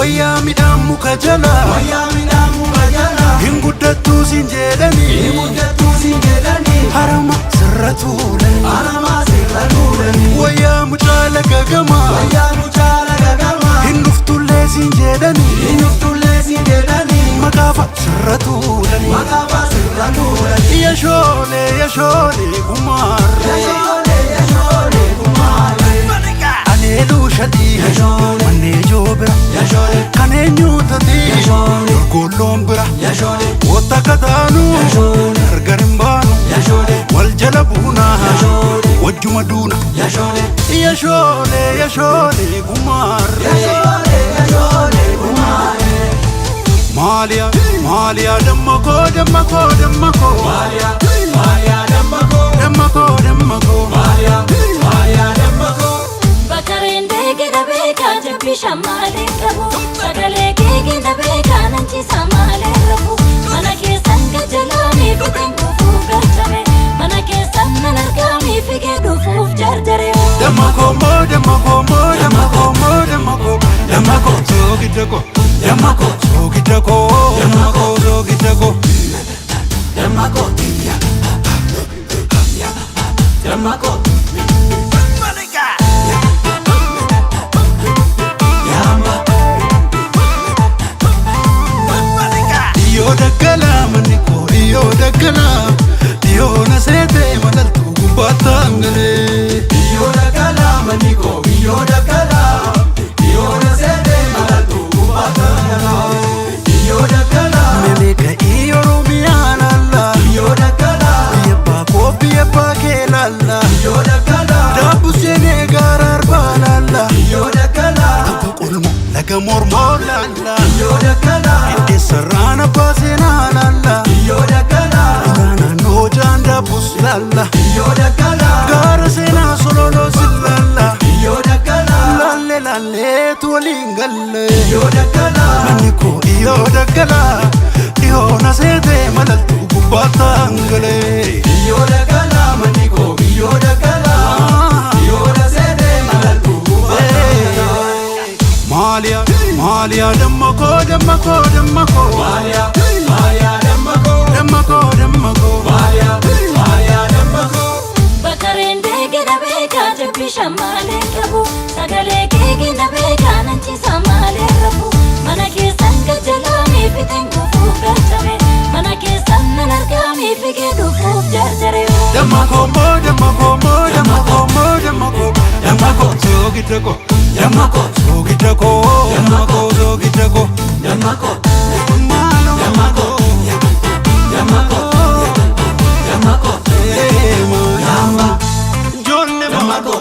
wayyaa midhaan muka jala hin guddattuu siin jedhanii harama sirra tuulanii wayyaa mucaa laga gamaa hin dhuftullee siin jedhanii maqaafa sirra tuulanii yashoolee gumaarree aneeluu shadii mannee joobira kanee nyuutatii golloon bira wota kataanuu gargar hin baanu wal jala buunaa wajjuma duuna yashoolee gumaarree Maaliyaa dammakoo Bakareen deegida beekaa jabbii shammaalee qabu sagalee keegida beekaa nanchiisa maalee rafu mana keessan gajalaanii fiteen dhufuuf garjame mana keessan nan argaamii figee dhufuuf jarjare dammakoo soogidako Iyo daggala Iyo na seete malaltu gubbaatangale Iyo daggala maniko iyo daggala Iyo na seete malaltu gubbaatangale Iyo daggala memeka iyo rumiyalalla Iyo daggala yeppa kopi yeppa kelalla Iyo daggala dabusene garar balalla Iyo daggala qulmo laga mormolalla Iyo daggala inde sarana basena lalla Iyo daggala nana no janda buslalla Iyo daggala gara sena sololo sillalla Iyo daggala lalle tulingalle Iyo daggala maniko iyo daggala iyo nasete malaltu gubbaatangale Iyo daggala maniko iyo daggala iyo nasete malaltu gubbaatangale Maaliyaa dammakoo Bakareen deegida beekaa jabbii shammaalee qabu sagalee keegida beekaa nanchiisa maalee rafu mana keessan gajalaanii fiteen dhufuuf garjame mana keessan nan argaamii figee dhufuuf jarjare dammakoo Jolle dammakoo